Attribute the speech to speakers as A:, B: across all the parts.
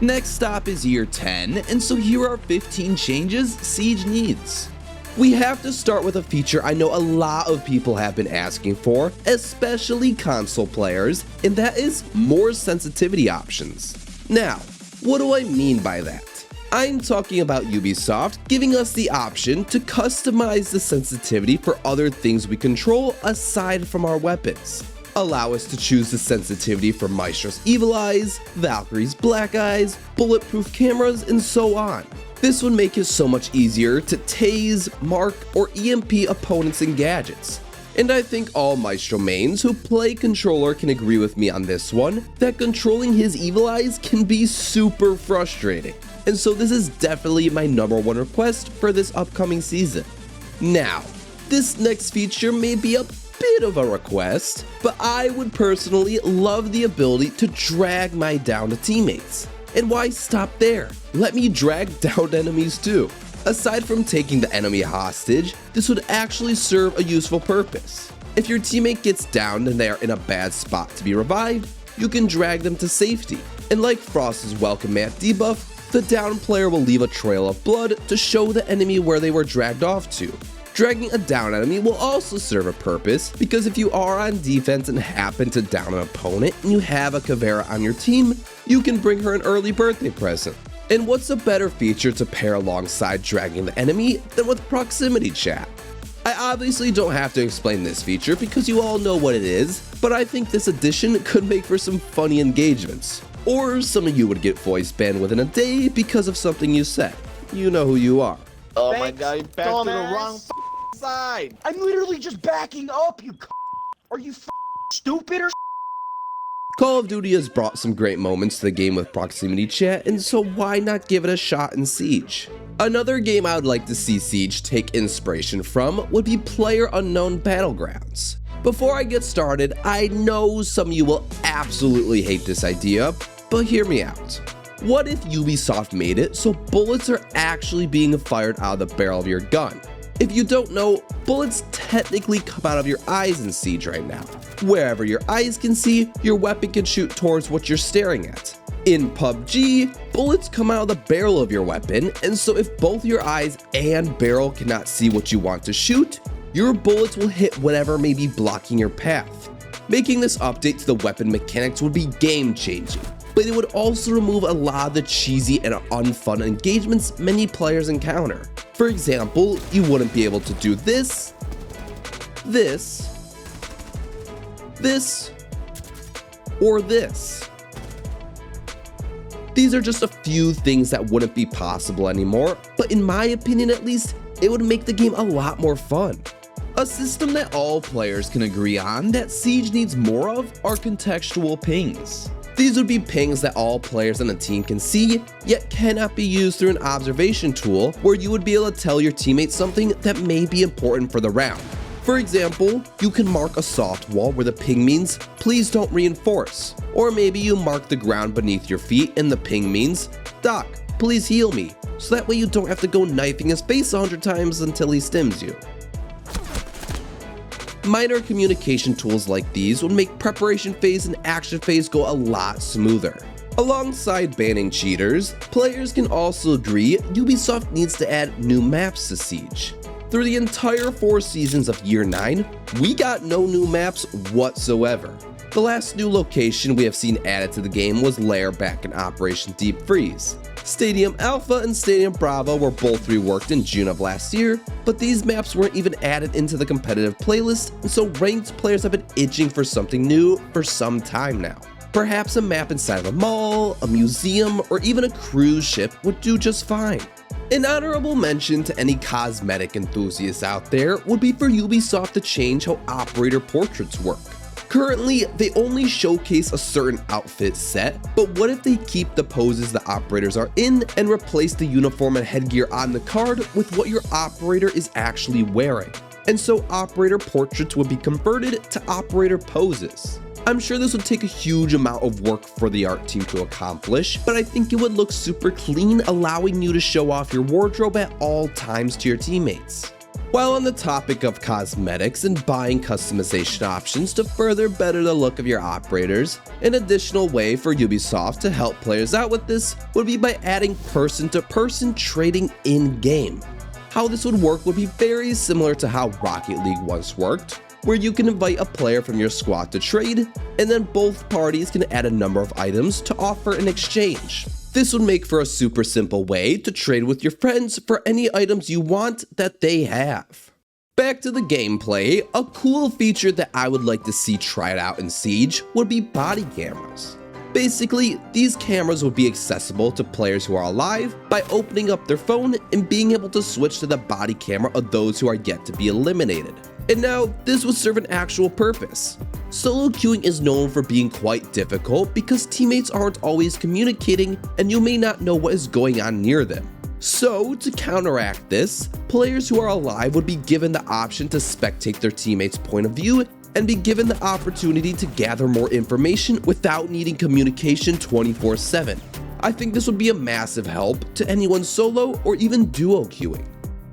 A: Next stop is year 10, and so here are 15 changes Siege needs. We have to start with a feature I know a lot of people have been asking for, especially console players, and that is more sensitivity options. Now, what do I mean by that? I'm talking about Ubisoft giving us the option to customize the sensitivity for other things we control aside from our weapons. Allow us to choose the sensitivity for Maestro's Evil Eyes, Valkyrie's Black Eyes, bulletproof cameras, and so on. This would make it so much easier to tase, mark, or EMP opponents and gadgets. And I think all Maestro mains who play controller can agree with me on this one, that controlling his Evil Eyes can be super frustrating. And so this is definitely my #1 request for this upcoming season. Now, this next feature may be a bit of a request, but I would personally love the ability to drag my downed teammates. And why stop there? Let me drag downed enemies too. Aside from taking the enemy hostage, this would actually serve a useful purpose. If your teammate gets downed and they are in a bad spot to be revived, you can drag them to safety. And like Frost's welcome mat debuff, the downed player will leave a trail of blood to show the enemy where they were dragged off to. Dragging a down enemy will also serve a purpose, because if you are on defense and happen to down an opponent and you have a Caveira on your team, you can bring her an early birthday present. And what's a better feature to pair alongside dragging the enemy than with proximity chat? I obviously don't have to explain this feature because you all know what it is, but I think this addition could make for some funny engagements. Or some of you would get voice banned within a day because of something you said. You know who you are.
B: Oh my god, you backed to the wrong side.
C: I'm literally just backing up, you Are you stupid or
A: Call of Duty has brought some great moments to the game with proximity chat, and so why not give it a shot in Siege? Another game I would like to see Siege take inspiration from would be PlayerUnknown Battlegrounds. Before I get started, I know some of you will absolutely hate this idea, but hear me out. What if Ubisoft made it so bullets are actually being fired out of the barrel of your gun? If you don't know, bullets technically come out of your eyes in Siege right now. Wherever your eyes can see, your weapon can shoot towards what you're staring at. In PUBG, bullets come out of the barrel of your weapon, and so if both your eyes and barrel cannot see what you want to shoot, your bullets will hit whatever may be blocking your path. Making this update to the weapon mechanics would be game-changing, but it would also remove a lot of the cheesy and unfun engagements many players encounter. For example, you wouldn't be able to do this, or this. These are just a few things that wouldn't be possible anymore, but in my opinion at least, it would make the game a lot more fun. A system that all players can agree on that Siege needs more of are contextual pings. These would be pings that all players on the team can see, yet cannot be used through an observation tool where you would be able to tell your teammates something that may be important for the round. For example, you can mark a soft wall where the ping means, please don't reinforce. Or maybe you mark the ground beneath your feet and the ping means, Doc, please heal me. So that way you don't have to go knifing his face 100 times until he stims you. Minor communication tools like these would make preparation phase and action phase go a lot smoother. Alongside banning cheaters, players can also agree Ubisoft needs to add new maps to Siege. Through the entire 4 seasons of Year 9, we got no new maps whatsoever. The last new location we have seen added to the game was Lair back in Operation Deep Freeze. Stadium Alpha and Stadium Bravo were both reworked in June of last year, but these maps weren't even added into the competitive playlist, and so ranked players have been itching for something new for some time now. Perhaps a map inside of a mall, a museum, or even a cruise ship would do just fine. An honorable mention to any cosmetic enthusiasts out there would be for Ubisoft to change how operator portraits work. Currently, they only showcase a certain outfit set, but what if they keep the poses the operators are in and replace the uniform and headgear on the card with what your operator is actually wearing? And so operator portraits would be converted to operator poses. I'm sure this would take a huge amount of work for the art team to accomplish, but I think it would look super clean, allowing you to show off your wardrobe at all times to your teammates. While on the topic of cosmetics and buying customization options to further better the look of your operators, an additional way for Ubisoft to help players out with this would be by adding person-to-person trading in-game. How this would work would be very similar to how Rocket League once worked, where you can invite a player from your squad to trade, and then both parties can add a number of items to offer in exchange. This would make for a super simple way to trade with your friends for any items you want that they have. Back to the gameplay, a cool feature that I would like to see tried out in Siege would be body cameras. Basically, these cameras would be accessible to players who are alive by opening up their phone and being able to switch to the body camera of those who are yet to be eliminated. And now, this would serve an actual purpose. Solo queuing is known for being quite difficult because teammates aren't always communicating and you may not know what is going on near them. So, to counteract this, players who are alive would be given the option to spectate their teammates' point of view and be given the opportunity to gather more information without needing communication 24/7. I think this would be a massive help to anyone solo or even duo queuing.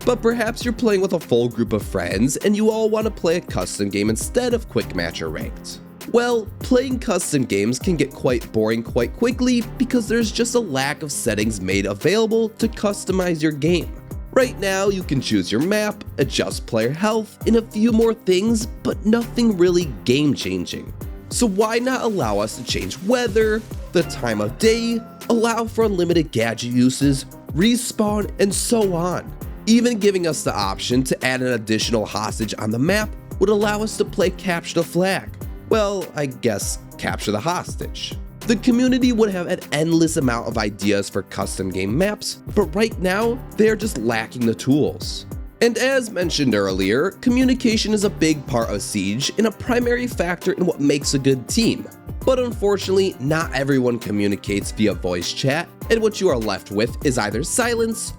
A: But perhaps you're playing with a full group of friends and you all want to play a custom game instead of quick match or ranked. Well, playing custom games can get quite boring quite quickly because there's just a lack of settings made available to customize your game. Right now, you can choose your map, adjust player health, and a few more things, but nothing really game-changing. So why not allow us to change weather, the time of day, allow for unlimited gadget uses, respawn, and so on. Even giving us the option to add an additional hostage on the map would allow us to play Capture the Flag. Well, I guess Capture the Hostage. The community would have an endless amount of ideas for custom game maps, but right now, they're just lacking the tools. And as mentioned earlier, communication is a big part of Siege and a primary factor in what makes a good team. But unfortunately, not everyone communicates via voice chat, and what you are left with is either silence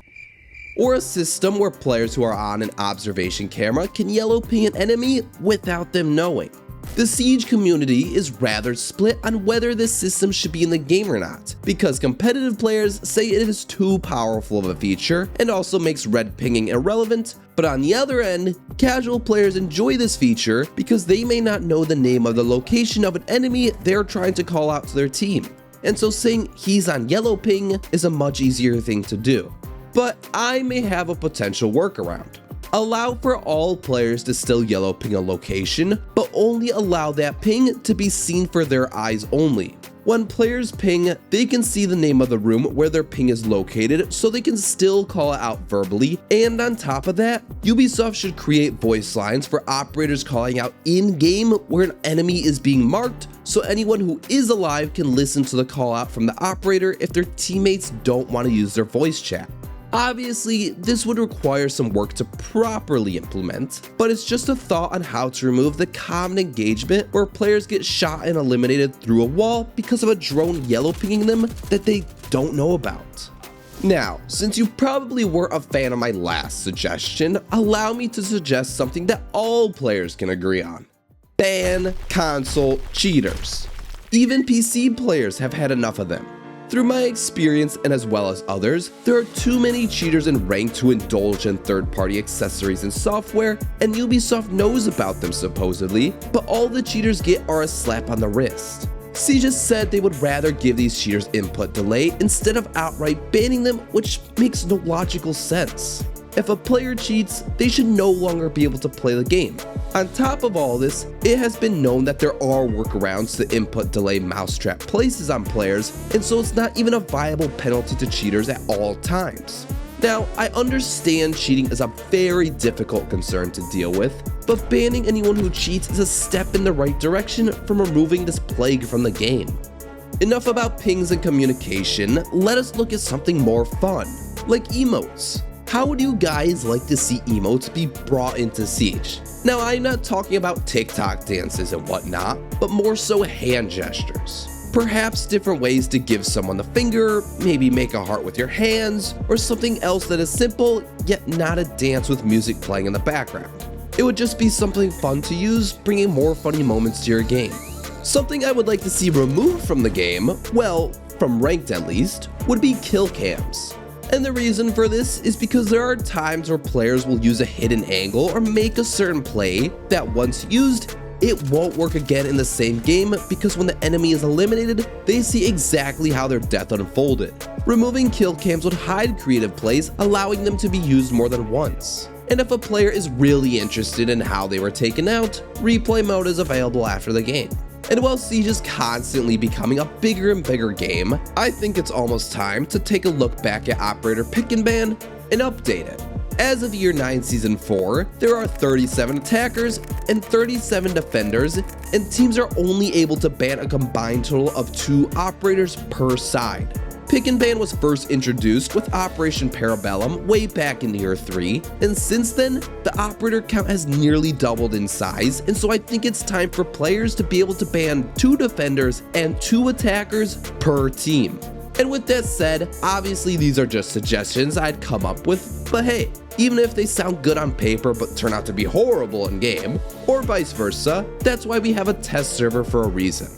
A: or a system where players who are on an observation camera can yellow ping an enemy without them knowing. The Siege community is rather split on whether this system should be in the game or not, because competitive players say it is too powerful of a feature and also makes red pinging irrelevant, but on the other end, casual players enjoy this feature because they may not know the name of the location of an enemy they're trying to call out to their team, and so saying he's on yellow ping is a much easier thing to do. But I may have a potential workaround. Allow for all players to still yellow ping a location, but only allow that ping to be seen for their eyes only. When players ping, they can see the name of the room where their ping is located, so they can still call it out verbally, and on top of that, Ubisoft should create voice lines for operators calling out in-game where an enemy is being marked, so anyone who is alive can listen to the call out from the operator if their teammates don't want to use their voice chat. Obviously, this would require some work to properly implement, but it's just a thought on how to remove the common engagement where players get shot and eliminated through a wall because of a drone yellow pinging them that they don't know about. Now, since you probably weren't a fan of my last suggestion, allow me to suggest something that all players can agree on. Ban console cheaters. Even PC players have had enough of them. Through my experience and as well as others, there are too many cheaters in ranked to indulge in third-party accessories and software, and Ubisoft knows about them supposedly, but all the cheaters get are a slap on the wrist. Siege has said they would rather give these cheaters input delay instead of outright banning them, which makes no logical sense. If a player cheats, they should no longer be able to play the game. On top of all this, it has been known that there are workarounds to input delay mousetrap places on players, and so it's not even a viable penalty to cheaters at all times. Now, I understand cheating is a very difficult concern to deal with, but banning anyone who cheats is a step in the right direction from removing this plague from the game. Enough about pings and communication, let us look at something more fun, like emotes. How would you guys like to see emotes be brought into Siege? Now, I'm not talking about TikTok dances and whatnot, but more so hand gestures. Perhaps different ways to give someone the finger, maybe make a heart with your hands, or something else that is simple, yet not a dance with music playing in the background. It would just be something fun to use, bringing more funny moments to your game. Something I would like to see removed from the game, well, from ranked at least, would be kill cams. And the reason for this is because there are times where players will use a hidden angle or make a certain play that once used, it won't work again in the same game because when the enemy is eliminated, they see exactly how their death unfolded. Removing kill cams would hide creative plays, allowing them to be used more than once. And if a player is really interested in how they were taken out, replay mode is available after the game. And while Siege is constantly becoming a bigger and bigger game, I think it's almost time to take a look back at Operator Pick and Ban and update it. As of Year 9 Season 4, there are 37 attackers and 37 defenders, and teams are only able to ban a combined total of 2 operators per side. Pick and Ban was first introduced with Operation Parabellum way back in Year 3, and since then, the operator count has nearly doubled in size, and so I think it's time for players to be able to ban 2 defenders and 2 attackers per team. And with that said, obviously these are just suggestions I'd come up with, but hey, even if they sound good on paper but turn out to be horrible in game, or vice versa, that's why we have a test server for a reason.